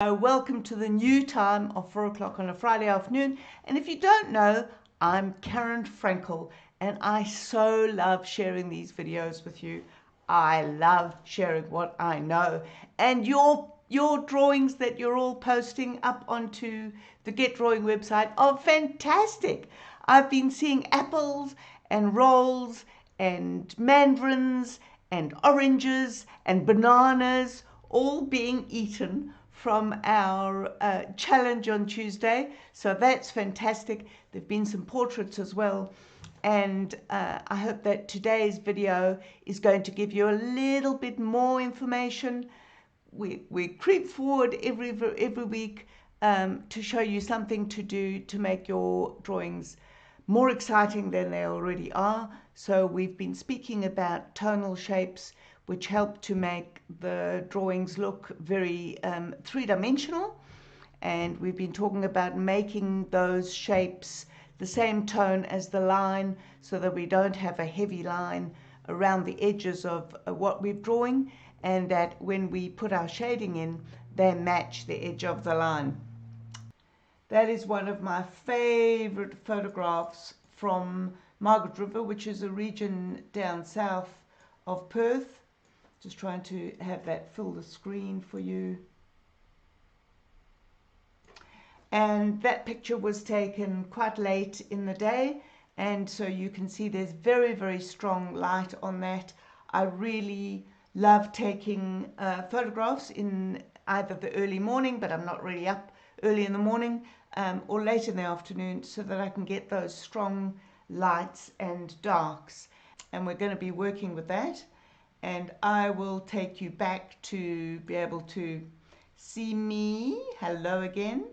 Welcome to the new time of 4 o'clock on a Friday afternoon. And if you don't know, I'm Karen Frankel, and I so love sharing these videos with you. I love sharing what I know. And your drawings that you're all posting up onto the Get Drawing website are fantastic. I've been seeing apples and rolls and mandarins and oranges and bananas all being eaten from our challenge on Tuesday. So that's fantastic. There have been some portraits as well. And I hope that today's video is going to give you a little bit more information. We creep forward every week to show you something to do to make your drawings more exciting than they already are. So we've been speaking about tonal shapes, which help to make the drawings look very three-dimensional. And we've been talking about making those shapes the same tone as the line so that we don't have a heavy line around the edges of what we're drawing, and that when we put our shading in, they match the edge of the line. That is one of my favorite photographs from Margaret River, which is a region down south of Perth. Just trying to have that fill the screen for you. And that picture was taken quite late in the day, and so you can see there's very, very strong light on that. I really love taking photographs in either the early morning, but I'm not really up early in the morning, or late in the afternoon, so that I can get those strong lights and darks. And we're going to be working with that. And I will take you back to be able to see me, hello again,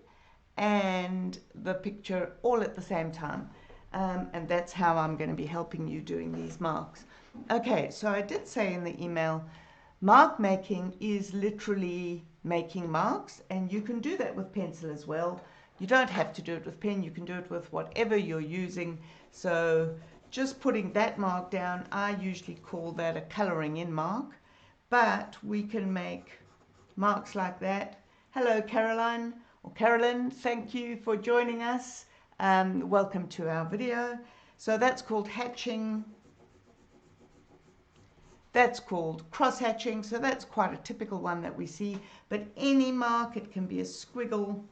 and the picture all at the same time. And that's how I'm going to be helping you doing these marks. Okay, so I did say in the email, mark making is literally making marks, and you can do that with pencil as well. You don't have to do it with pen, you can do it with whatever you're using. So just putting that mark down, I usually call that a colouring in mark, but we can make marks like that. Hello Caroline, or Carolyn, thank you for joining us. Welcome to our video. So that's called hatching. That's called cross hatching, so that's quite a typical one that we see. But any mark, it can be a squiggle,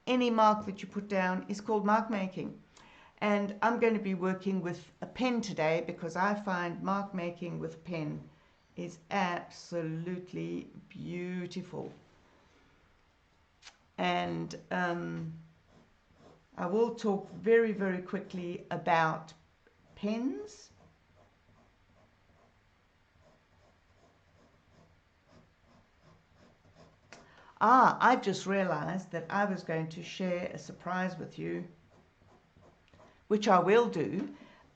any mark that you put down is called mark making. And I'm going to be working with a pen today because I find mark making with pen is absolutely beautiful. And I will talk very, very quickly about pens. I've just realized that I was going to share a surprise with you, which I will do,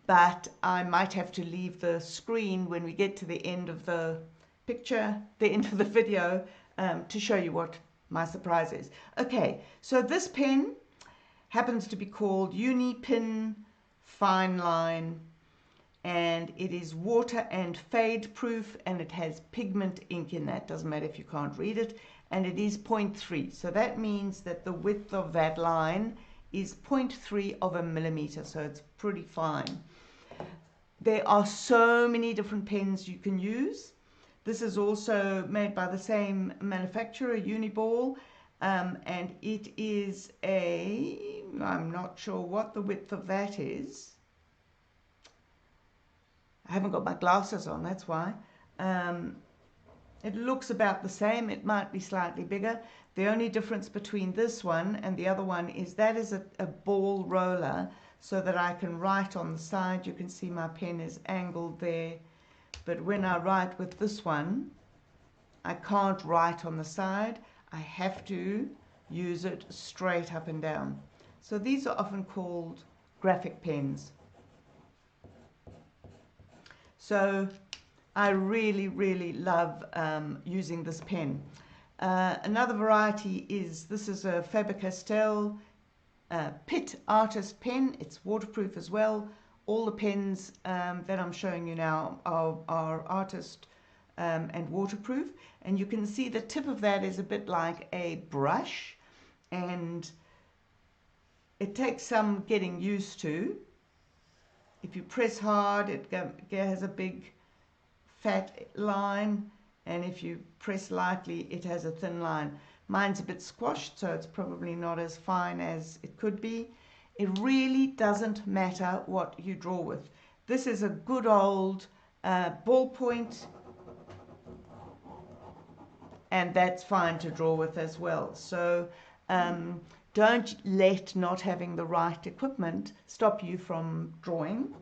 but I might have to leave the screen when we get to the end of the picture, the end of the video, to show you what my surprise is. Okay, so this pen happens to be called Unipin Fine Line, and it is water and fade proof, and it has pigment ink in that. Doesn't matter if you can't read it. And it is 0.3, so that means that the width of that line is 0.3 of a millimeter, so it's pretty fine. There are so many different pens you can use. This is also made by the same manufacturer, Uniball, and it is a, I'm not sure what the width of that is. I haven't got my glasses on, that's why. It looks about the same, it might be slightly bigger. The only difference between this one and the other one is that is a ball roller, so that I can write on the side. You can see my pen is angled there, but when I write with this one, I can't write on the side. I have to use it straight up and down. So these are often called graphic pens. So I really, really love using this pen. Another variety is, this is a Faber-Castell Pitt Artist pen. It's waterproof as well. All the pens that I'm showing you now are artist and waterproof. And you can see the tip of that is a bit like a brush, and it takes some getting used to. If you press hard, it has a big fat line, and if you press lightly, it has a thin line. Mine's a bit squashed, so it's probably not as fine as it could be. It really doesn't matter what you draw with. This is a good old ballpoint, and that's fine to draw with as well. So don't let not having the right equipment stop you from drawing.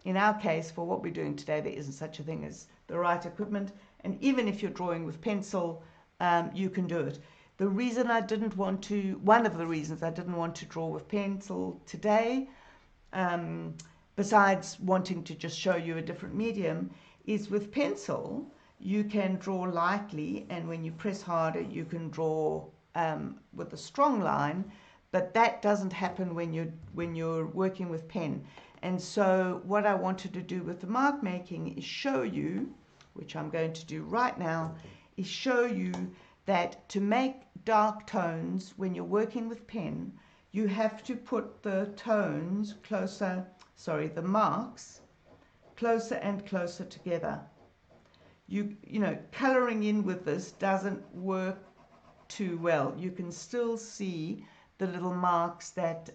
In our case, for what we're doing today, there isn't such a thing as the right equipment. And even if you're drawing with pencil, you can do it. The reason I didn't want to, one of the reasons I didn't want to draw with pencil today, besides wanting to just show you a different medium, is with pencil, you can draw lightly, and when you press harder, you can draw with a strong line, but that doesn't happen when you're working with pen. And so what I wanted to do with the mark making is show you, which I'm going to do right now, is show you that to make dark tones when you're working with pen, you have to put the tones closer, the marks closer and closer together. You know, coloring in with this doesn't work too well. You can still see the little marks that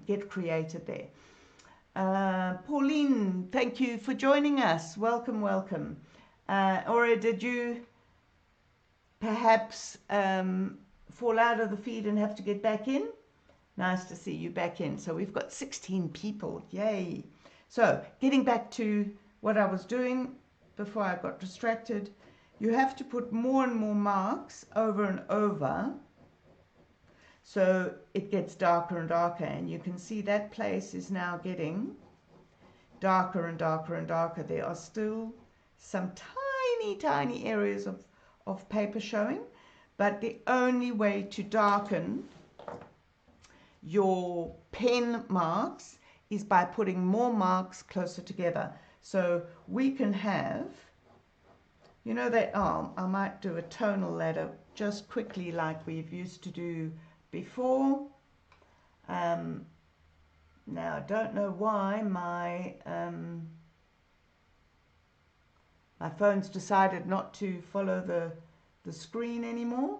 get created there. Pauline, thank you for joining us. Welcome, welcome. Ora, did you perhaps fall out of the feed and have to get back in? Nice to see you back in. So we've got 16 people. Yay. So getting back to what I was doing before I got distracted, you have to put more and more marks over and over so it gets darker and darker, and you can see that place is now getting darker and darker and darker. There are still some tiny areas of paper showing, but the only way to darken your pen marks is by putting more marks closer together. So we can have, you know, that I might do a tonal ladder just quickly like we've used to do before. Now I don't know why my phone's decided not to follow the screen anymore.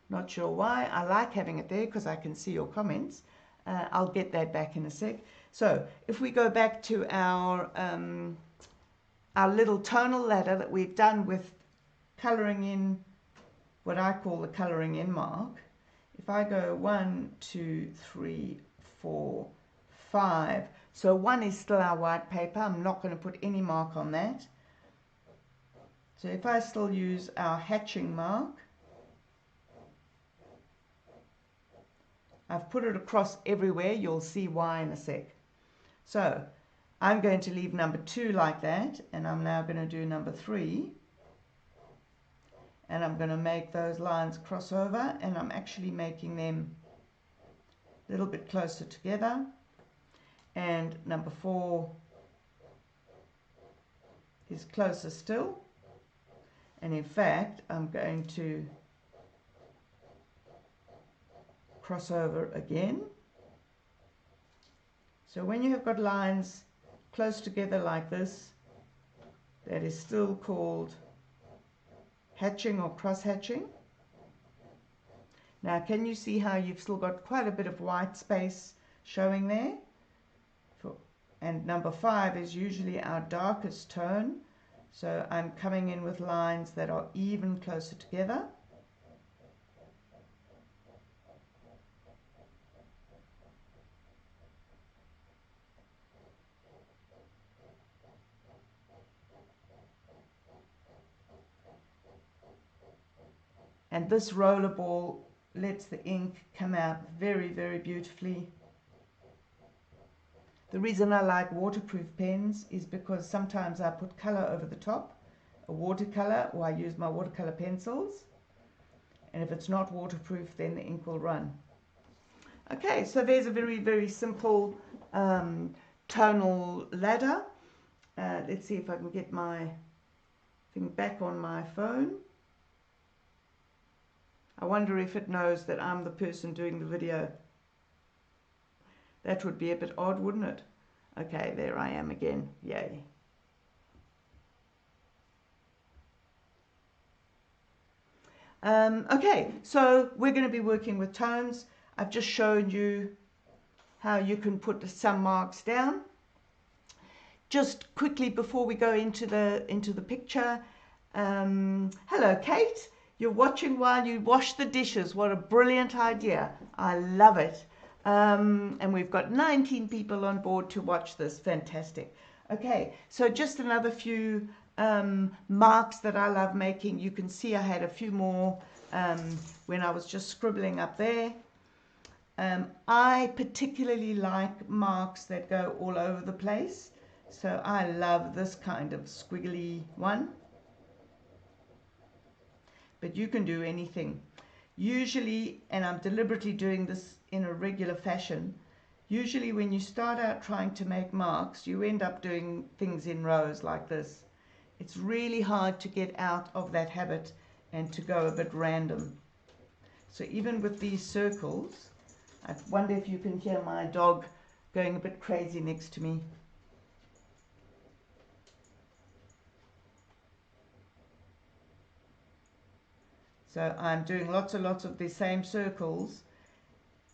Not sure why. I like having it there because I can see your comments. I'll get that back in a sec. So if we go back to our little tonal ladder that we've done with colouring in, what I call the colouring in mark. If I go 1, 2, 3, 4, 5. So 1 is still our white paper. I'm not going to put any mark on that. So if I still use our hatching mark, I've put it across everywhere. You'll see why in a sec. So I'm going to leave number 2 like that, and I'm now going to do number 3. And I'm going to make those lines cross over, and I'm actually making them a little bit closer together. And number 4 is closer still. And in fact, I'm going to cross over again. So when you have got lines close together like this, that is still called hatching or cross hatching. Now can you see how you've still got quite a bit of white space showing there? And number 5 is usually our darkest tone, so I'm coming in with lines that are even closer together. And this roller ball lets the ink come out very, very beautifully. The reason I like waterproof pens is because sometimes I put color over the top, a watercolor, or I use my watercolor pencils. And if it's not waterproof, then the ink will run. Okay, so there's a very, very simple tonal ladder. let's see if I can get my thing back on my phone. I wonder if it knows that I'm the person doing the video. That would be a bit odd, wouldn't it? Okay, there I am again. Yay. Okay, so we're going to be working with tones. I've just shown you how you can put some marks down. Just quickly before we go into the picture, hello Kate, you're watching while you wash the dishes. What a brilliant idea. I love it. And we've got 19 people on board to watch this. Fantastic. Okay, so just another few marks that I love making. You can see I had a few more when I was just scribbling up there. I particularly like marks that go all over the place. So I love this kind of squiggly one. But you can do anything. Usually, and I'm deliberately doing this in a regular fashion, usually when you start out trying to make marks, you end up doing things in rows like this. It's really hard to get out of that habit and to go a bit random. So even with these circles, I wonder if you can hear my dog going a bit crazy next to me. So I'm doing lots and lots of the same circles,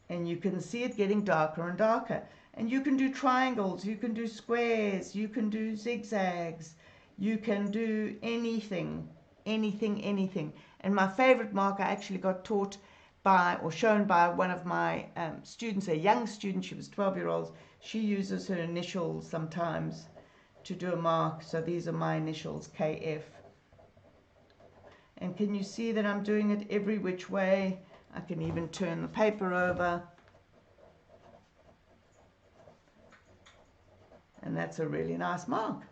and you can see it getting darker and darker. And you can do triangles, you can do squares, you can do zigzags, you can do anything, anything. And my favorite mark I actually got taught by or shown by one of my students, a young student. She was 12-year-old. She uses her initials sometimes to do a mark. So these are my initials, KF. And can you see that I'm doing it every which way? I can even turn the paper over. And that's a really nice mark.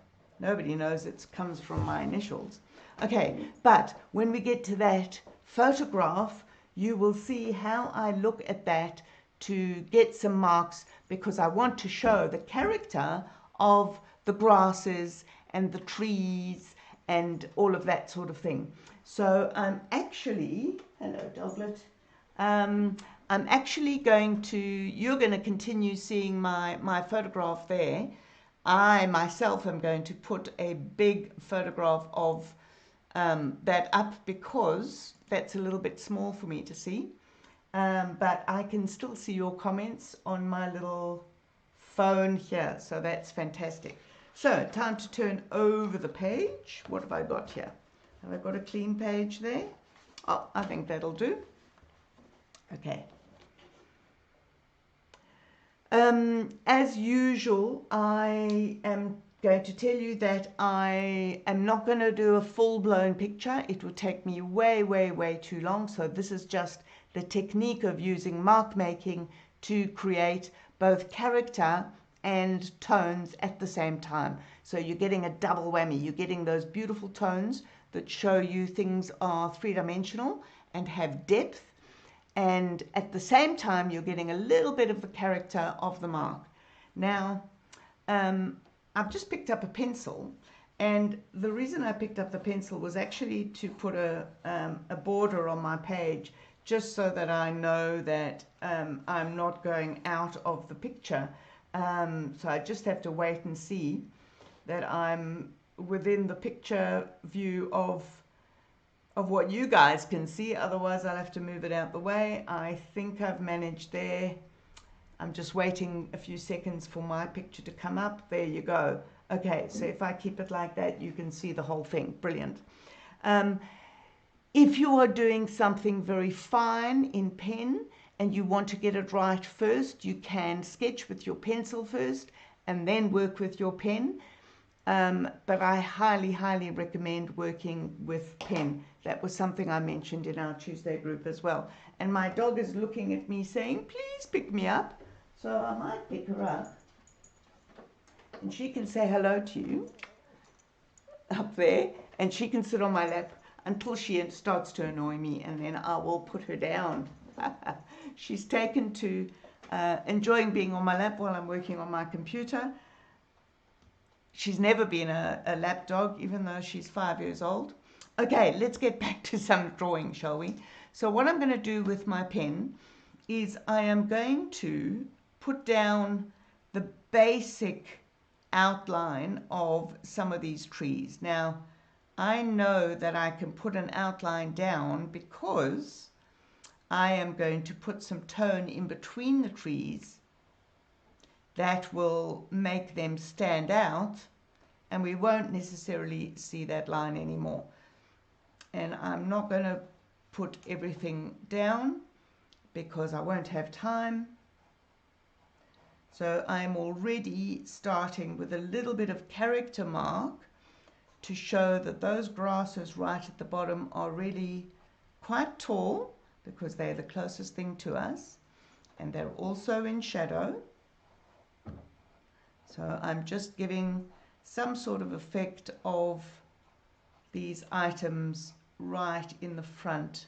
Nobody knows it comes from my initials. Okay, but when we get to that photograph, you will see how I look at that to get some marks, because I want to show the character of the grasses and the trees and all of that sort of thing. So I'm actually, hello Doglet, I'm actually going to, you're going to continue seeing my photograph there. I myself am going to put a big photograph of that up, because that's a little bit small for me to see. But I can still see your comments on my little phone here, so that's fantastic. So time to turn over the page. What have I got here? Have I got a clean page there? Oh, I think that'll do. Okay. As usual, I am going to tell you that I am not going to do a full-blown picture. It will take me way too long. So this is just the technique of using mark making to create both character and tones at the same time. So you're getting a double whammy. You're getting those beautiful tones that show you things are three-dimensional and have depth, and at the same time you're getting a little bit of the character of the mark. Now I've just picked up a pencil, and the reason I picked up the pencil was actually to put a border on my page, just so that I know that I'm not going out of the picture. So I just have to wait and see that I'm within the picture view of what you guys can see. Otherwise I'll have to move it out the way. I think I've managed there. I'm just waiting a few seconds for my picture to come up. There you go. Okay, so if I keep it like that, you can see the whole thing. Brilliant. If you are doing something very fine in pen and you want to get it right first, you can sketch with your pencil first and then work with your pen. But I highly recommend working with pen. That was something I mentioned in our Tuesday group as well. And my dog is looking at me saying, please pick me up. So I might pick her up. And she can say hello to you up there. And she can sit on my lap until she starts to annoy me. And then I will put her down. She's taken to enjoying being on my lap while I'm working on my computer. she's never been a lap dog, even though she's 5 years old. Okay, let's get back to some drawing, shall we? So what I'm going to do with my pen is I am going to put down the basic outline of some of these trees. Now, I know that I can put an outline down because I am going to put some tone in between the trees that will make them stand out, and we won't necessarily see that line anymore. And I'm not going to put everything down because I won't have time. So I'm already starting with a little bit of character mark to show that those grasses right at the bottom are really quite tall because they're the closest thing to us, and they're also in shadow. So I'm just giving some sort of effect of these items right in the front.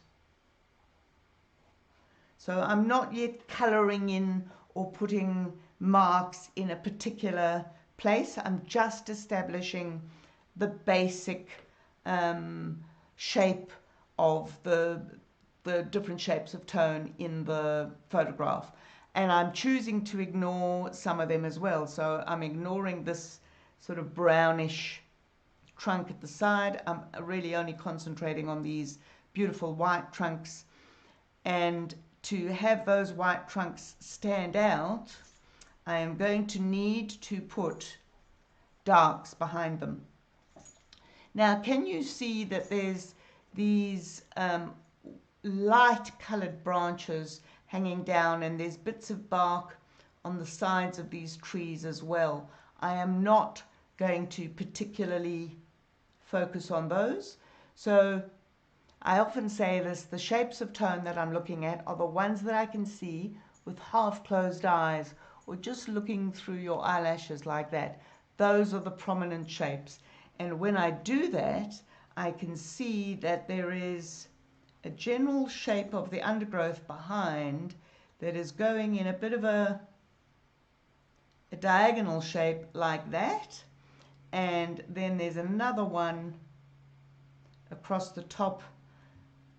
So I'm not yet colouring in or putting marks in a particular place. I'm just establishing the basic shape of the different shapes of tone in the photograph. And I'm choosing to ignore some of them as well. So I'm ignoring this sort of brownish trunk at the side. I'm really only concentrating on these beautiful white trunks. And to have those white trunks stand out, I am going to need to put darks behind them. Now, can you see that there's these light colored branches hanging down, and there's bits of bark on the sides of these trees as well? I am not going to particularly focus on those. So I often say this, the shapes of tone that I'm looking at are the ones that I can see with half closed eyes, or just looking through your eyelashes like that. Those are the prominent shapes. And when I do that, I can see that there is a general shape of the undergrowth behind that is going in a bit of a diagonal shape like that. And then there's another one across the top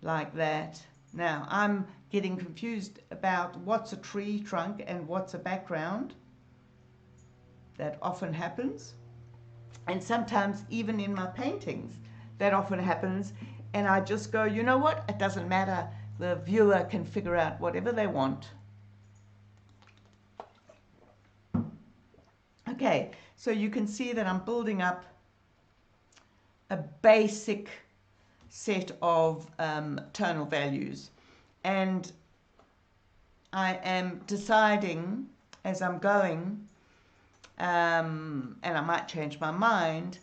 like that. Now, I'm getting confused about what's a tree trunk and what's a background. That often happens. And sometimes even in my paintings, that often happens. And I just go, you know what? It doesn't matter. The viewer can figure out whatever they want. Okay, so you can see that I'm building up a basic set of tonal values, and I am deciding as I'm going, and I might change my mind,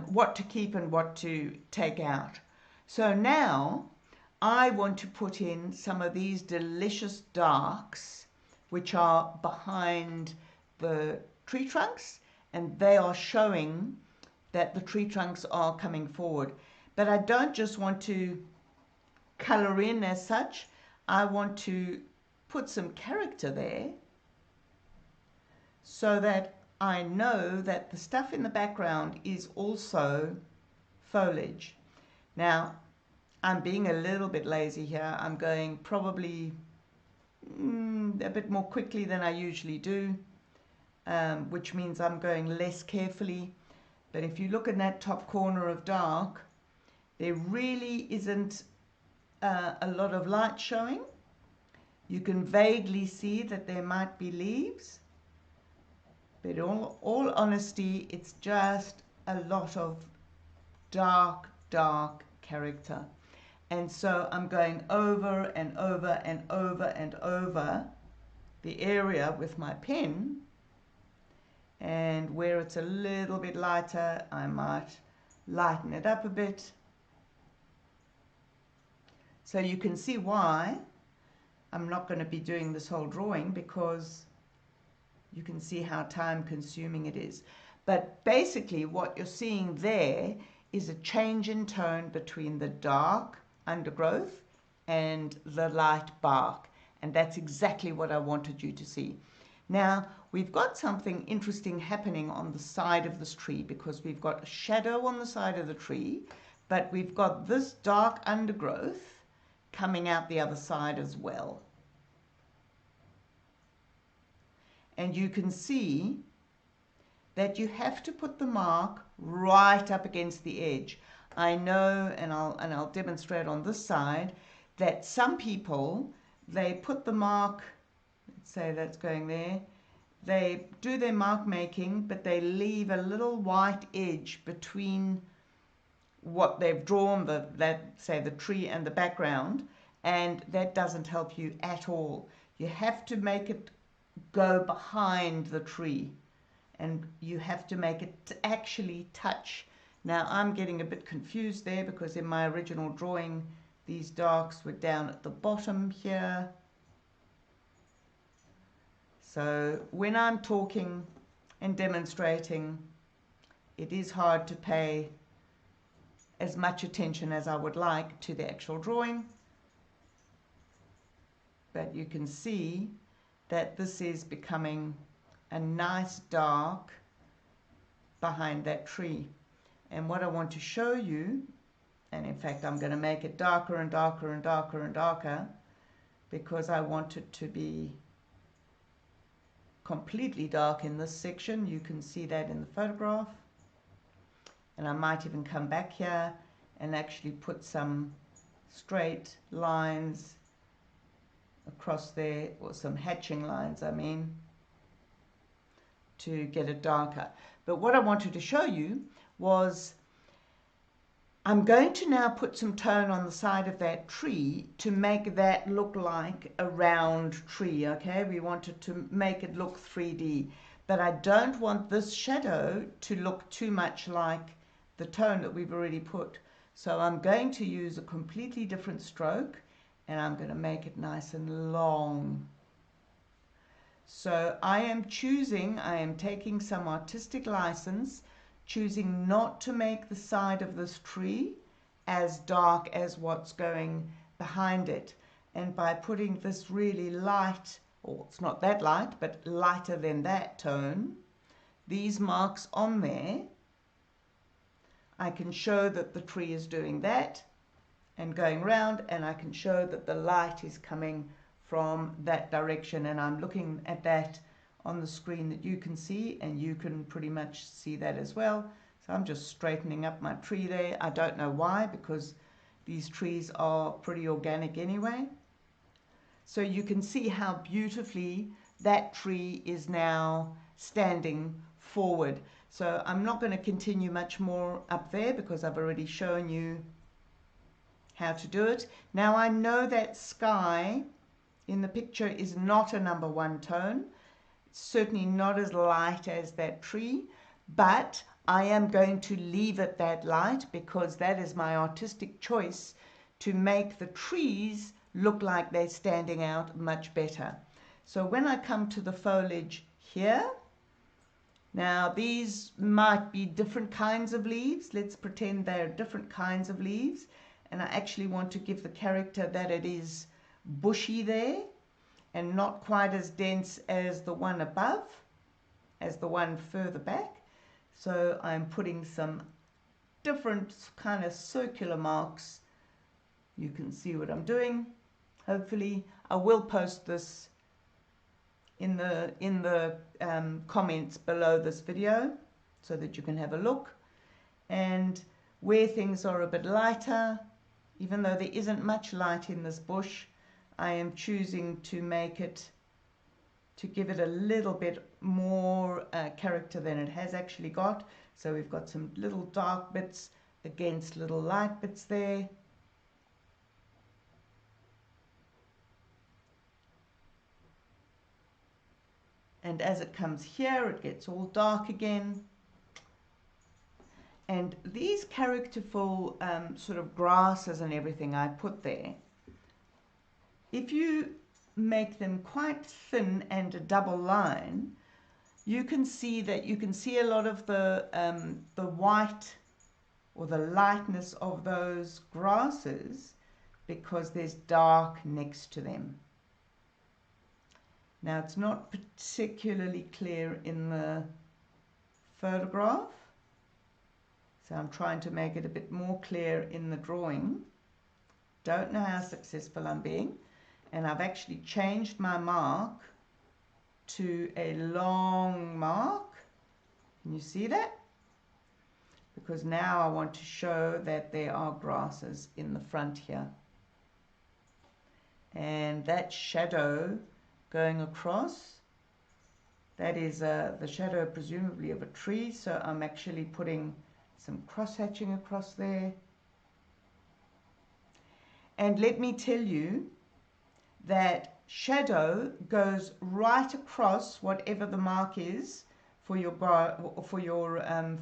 what to keep and what to take out. So now I want to put in some of these delicious darks which are behind the tree trunks, and they are showing that the tree trunks are coming forward. But I don't just want to colour in as such. I want to put some character there so that I know that the stuff in the background is also foliage. Now, I'm being a little bit lazy here. I'm going probably a bit more quickly than I usually do, which means I'm going less carefully. But if you look in that top corner of dark, there really isn't a lot of light showing. You can vaguely see that there might be leaves, but in all honesty, it's just a lot of dark character. And so I'm going over and over and over and over the area with my pen, and where it's a little bit lighter, I might lighten it up a bit. So you can see why I'm not going to be doing this whole drawing, because you can see how time consuming it is. But basically what you're seeing there is a change in tone between the dark undergrowth and the light bark. And that's exactly what I wanted you to see. Now, we've got something interesting happening on the side of this tree because we've got a shadow on the side of the tree, but we've got this dark undergrowth coming out the other side as well. And you can see that you have to put the mark right up against the edge. I know, and I'll demonstrate on this side, that some people, they put the mark, let's say that's going there, they do their mark making, but they leave a little white edge between what they've drawn, say the tree and the background, and that doesn't help you at all. You have to make it go behind the tree, and you have to make it actually touch. Now I'm getting a bit confused there because in my original drawing these darks were down at the bottom here. So when I'm talking and demonstrating, it is hard to pay as much attention as I would like to the actual drawing. But you can see that this is becoming a nice dark behind that tree. And what I want to show you, and in fact I'm going to make it darker and darker and darker and darker because I want it to be completely dark in this section. You can see that in the photograph. And I might even come back here and actually put some straight lines across there, or some hatching lines, I mean, to get it darker. But what I wanted to show you was I'm going to now put some tone on the side of that tree to make that look like a round tree, okay? We wanted to make it look 3D, but I don't want this shadow to look too much like the tone that we've already put. So I'm going to use a completely different stroke, and I'm going to make it nice and long. So I am taking some artistic license, choosing not to make the side of this tree as dark as what's going behind it. And by putting this really light, or it's not that light, but lighter than that tone, these marks on there, I can show that the tree is doing that and going round, and I can show that the light is coming from that direction, and I'm looking at that on the screen that you can see, and you can pretty much see that as well. So I'm just straightening up my tree there. I don't know why, because these trees are pretty organic anyway. So you can see how beautifully that tree is now standing forward. So I'm not going to continue much more up there because I've already shown you how to do it. Now I know that sky in the picture is not a number 1 tone. It's certainly not as light as that tree, but I am going to leave it that light because that is my artistic choice to make the trees look like they're standing out much better. So when I come to the foliage here, now these might be different kinds of leaves. Let's pretend they're different kinds of leaves. And I actually want to give the character that it is bushy there and not quite as dense as the one above, as the one further back. So I'm putting some different kind of circular marks. You can see what I'm doing. Hopefully I will post this in the comments below this video so that you can have a look. And where things are a bit lighter, even though there isn't much light in this bush, I am choosing to make it, to give it a little bit more character than it has actually got. So we've got some little dark bits against little light bits there. And as it comes here, it gets all dark again. And these characterful sort of grasses and everything I put there, if you make them quite thin and a double line, you can see that you can see a lot of the white or the lightness of those grasses because there's dark next to them. Now it's not particularly clear in the photograph, so I'm trying to make it a bit more clear in the drawing. Don't know how successful I'm being, and I've actually changed my mark to a long mark. Can you see that? Because now I want to show that there are grasses in the front here. And that shadow going across, that is the shadow presumably of a tree, so I'm actually putting some cross-hatching across there. And let me tell you that shadow goes right across whatever the mark is for your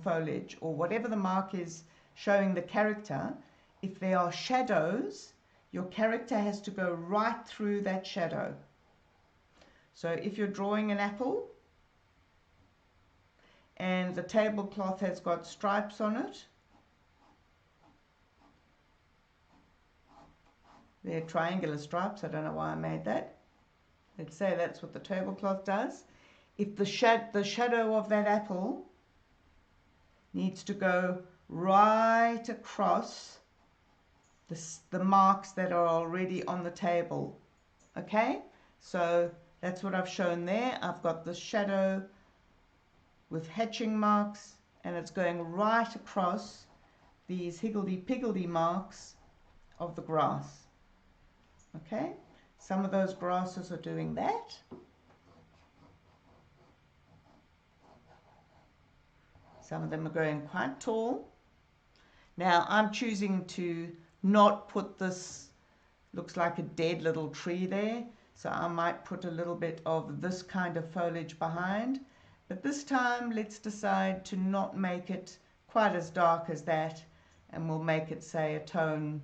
foliage, or whatever the mark is showing the character. If there are shadows, your character has to go right through that shadow. So if you're drawing an apple and the tablecloth has got stripes on it, they're triangular stripes, I don't know why I made that. Let's say that's what the tablecloth does. If the shadow of that apple needs to go right across the marks that are already on the table. Okay, so that's what I've shown there. I've got the shadow with hatching marks, and it's going right across these higgledy-piggledy marks of the grass. Okay, some of those grasses are doing that. Some of them are going quite tall. Now I'm choosing to not put this, looks like a dead little tree there, so I might put a little bit of this kind of foliage behind, but this time let's decide to not make it quite as dark as that, and we'll make it, say, a tone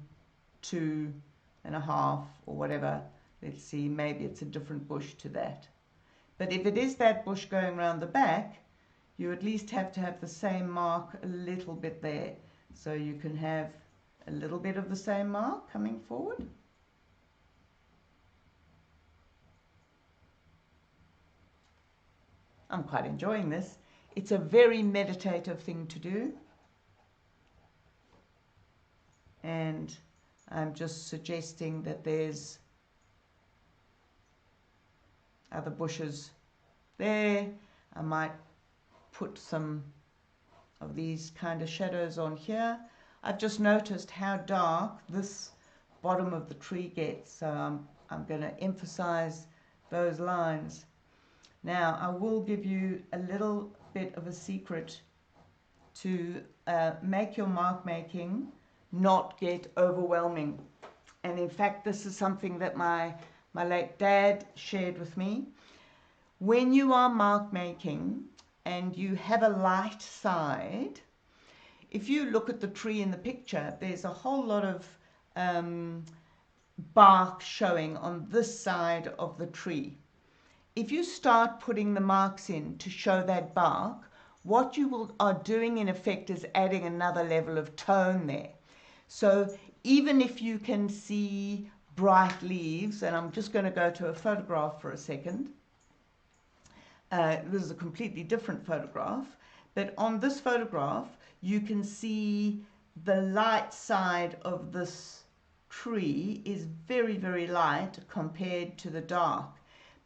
2.5 or whatever. Let's see, maybe it's a different bush to that. But if it is that bush going around the back, you at least have to have the same mark a little bit there, so you can have a little bit of the same mark coming forward. I'm quite enjoying this. It's a very meditative thing to do. And I'm just suggesting that there's other bushes there. I might put some of these kind of shadows on here. I've just noticed how dark this bottom of the tree gets, so I'm going to emphasize those lines. Now I will give you a little bit of a secret to make your mark making not get overwhelming. And in fact, this is something that my late dad shared with me. When you are mark making and you have a light side, if you look at the tree in the picture, there's a whole lot of bark showing on this side of the tree. If you start putting the marks in to show that bark, what you are doing in effect is adding another level of tone there. So even if you can see bright leaves, and I'm just going to go to a photograph for a second. This is a completely different photograph, but on this photograph you can see the light side of this tree is very, very light compared to the dark.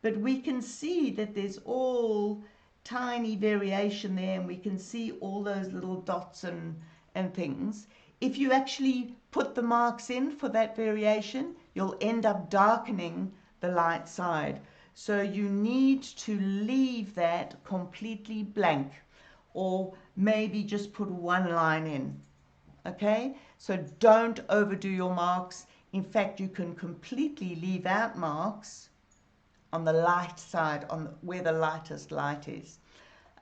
But we can see that there's all tiny variation there, and we can see all those little dots and things. If you actually put the marks in for that variation, you'll end up darkening the light side. So you need to leave that completely blank, or maybe just put one line in. Okay, so don't overdo your marks. In fact, you can completely leave out marks on the light side, on where the lightest light is.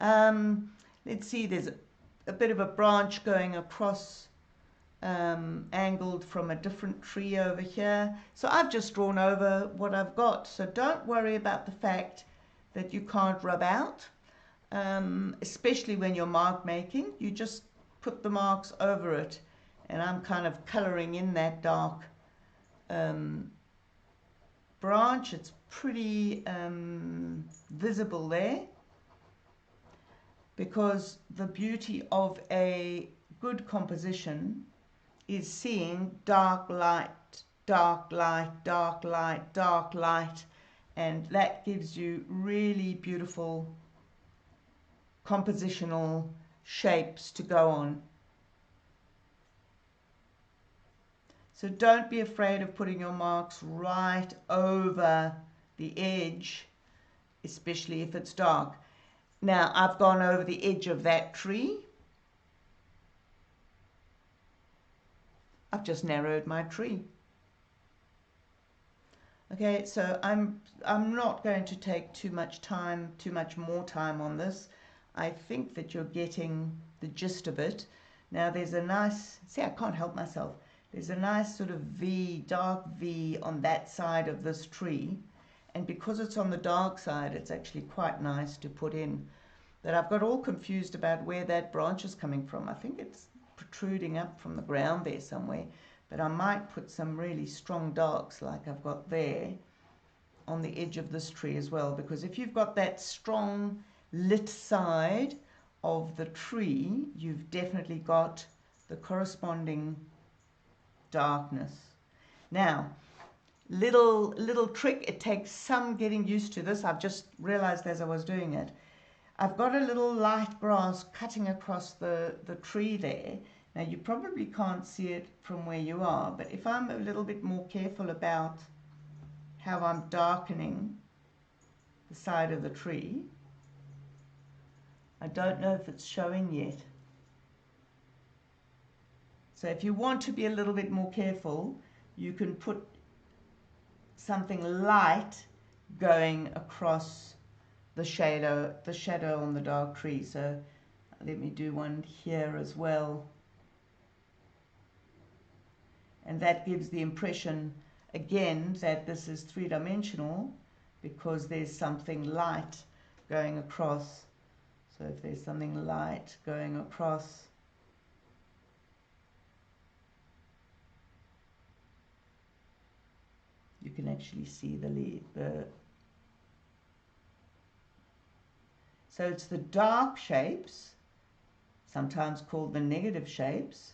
Let's see, there's a bit of a branch going across, angled from a different tree over here. So I've just drawn over what I've got. So don't worry about the fact that you can't rub out, especially when you're mark making. You just put the marks over it, and I'm kind of coloring in that dark branch. It's pretty visible there, because the beauty of a good composition is seeing dark light, dark light, dark light, dark light, and that gives you really beautiful compositional shapes to go on. So don't be afraid of putting your marks right over the edge, especially if it's dark. Now I've gone over the edge of that tree. I've just narrowed my tree. Okay, so I'm not going to take too much more time on this. I think that you're getting the gist of it. Now there's a nice, see, I can't help myself. There's a nice sort of V, dark V on that side of this tree. And because it's on the dark side, it's actually quite nice to put in. But I've got all confused about where that branch is coming from. I think it's protruding up from the ground there somewhere. But I might put some really strong darks like I've got there on the edge of this tree as well. Because if you've got that strong lit side of the tree, you've definitely got the corresponding darkness. Now, little trick, it takes some getting used to this. I've just realized as I was doing it. I've got a little light grass cutting across the tree there. Now you probably can't see it from where you are, but if I'm a little bit more careful about how I'm darkening the side of the tree, I don't know if it's showing yet. So if you want to be a little bit more careful, you can put something light going across the shadow on the dark tree. So let me do one here as well. And that gives the impression again that this is three-dimensional because there's something light going across. So if there's something light going across, you can actually see the leaf. So it's the dark shapes, sometimes called the negative shapes,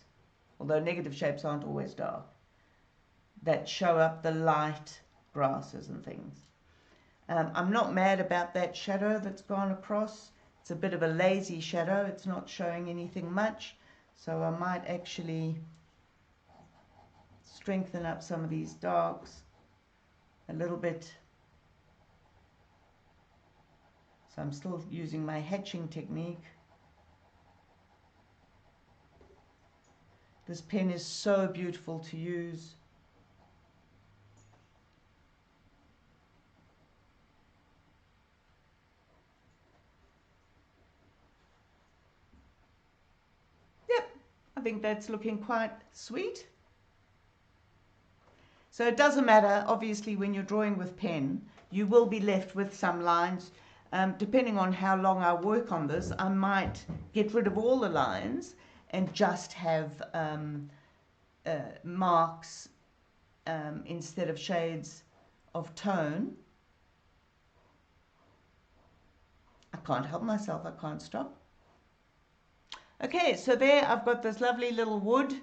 although negative shapes aren't always dark, that show up the light grasses and things. I'm not mad about that shadow that's gone across. It's a bit of a lazy shadow. It's not showing anything much. So I might actually strengthen up some of these darks a little bit. So I'm still using my hatching technique. This pen is so beautiful to use. Yep, I think that's looking quite sweet. So it doesn't matter, obviously, when you're drawing with pen, you will be left with some lines. Depending on how long I work on this, I might get rid of all the lines and just have marks instead of shades of tone. I can't help myself, I can't stop. Okay, so there I've got this lovely little wood,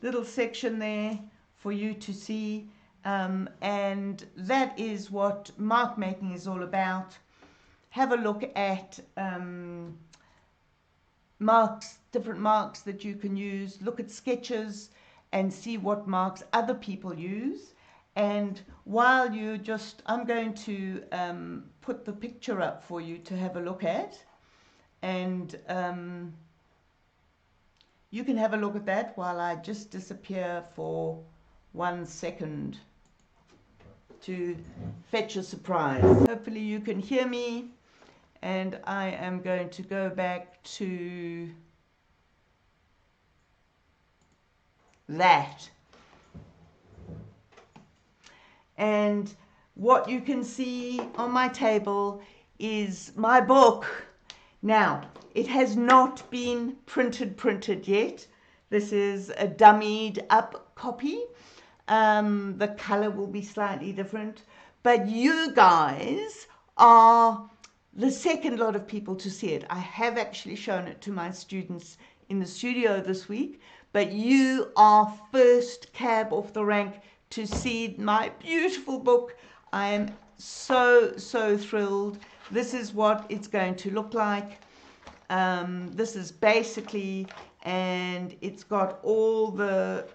little section there for you to see, and that is what mark making is all about. Have a look at marks, different marks that you can use. Look at sketches and see what marks other people use. And while you just, I'm going to put the picture up for you to have a look at. And you can have a look at that while I just disappear for 1 second to fetch a surprise. Hopefully you can hear me. And I am going to go back to that. And what you can see on my table is my book. Now, it has not been printed yet. This is a dummied up copy. The color will be slightly different, but you guys are the second lot of people to see it. I have actually shown it to my students in the studio this week, but you are first cab off the rank to see my beautiful book. I am so thrilled. This is what it's going to look like. This is basically, and it's got all the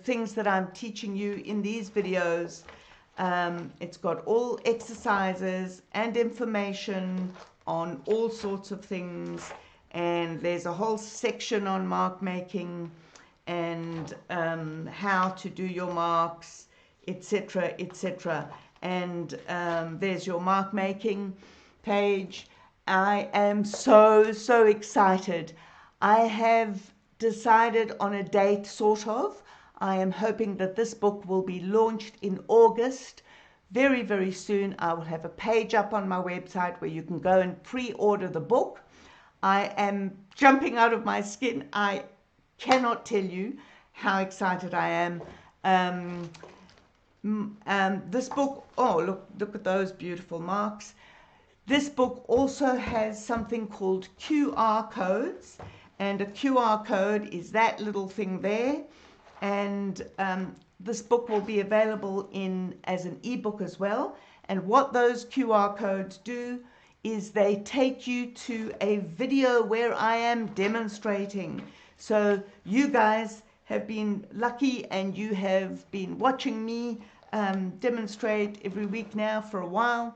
things that I'm teaching you in these videos. It's got all exercises and information on all sorts of things, and there's a whole section on mark making and how to do your marks, etc., etc. And there's your mark making page. I am so excited. I have decided on a date, sort of. I am hoping that this book will be launched in August. Very soon. I will have a page up on my website where you can go and pre-order the book. I am jumping out of my skin. I cannot tell you how excited I am. This book, oh, look at those beautiful marks. This book also has something called QR codes, and a QR code is that little thing there. And this book will be available as an ebook as well. And what those QR codes do is they take you to a video where I am demonstrating. So you guys have been lucky and you have been watching me demonstrate every week now for a while.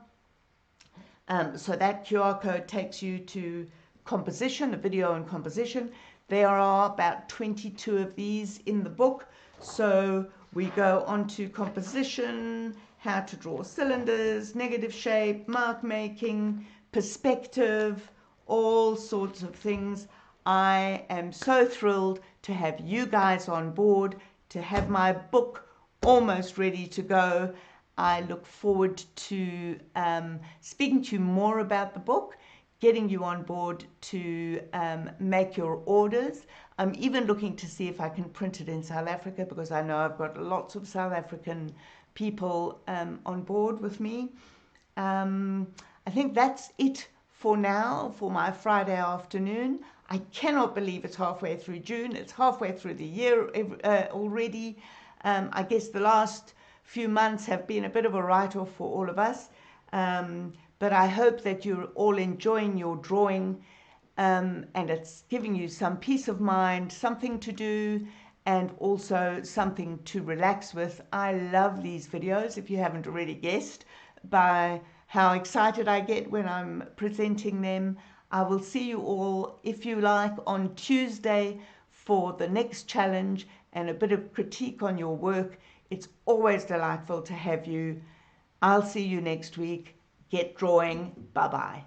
So that QR code takes you to composition, a video on composition. There are about 22 of these in the book. So we go on to composition, how to draw cylinders, negative shape, mark making, perspective, all sorts of things. I am so thrilled to have you guys on board, to have my book almost ready to go. I look forward to speaking to you more about the book, getting you on board to make your orders. I'm even looking to see if I can print it in South Africa, because I know I've got lots of South African people on board with me. I think that's it for now, for my Friday afternoon. I cannot believe it's halfway through June. It's halfway through the year already. I guess the last few months have been a bit of a write-off for all of us. But I hope that you're all enjoying your drawing, and it's giving you some peace of mind, something to do, and also something to relax with. I love these videos, if you haven't already guessed by how excited I get when I'm presenting them. I will see you all, if you like, on Tuesday for the next challenge and a bit of critique on your work. It's always delightful to have you. I'll see you next week. Get drawing. Bye-bye.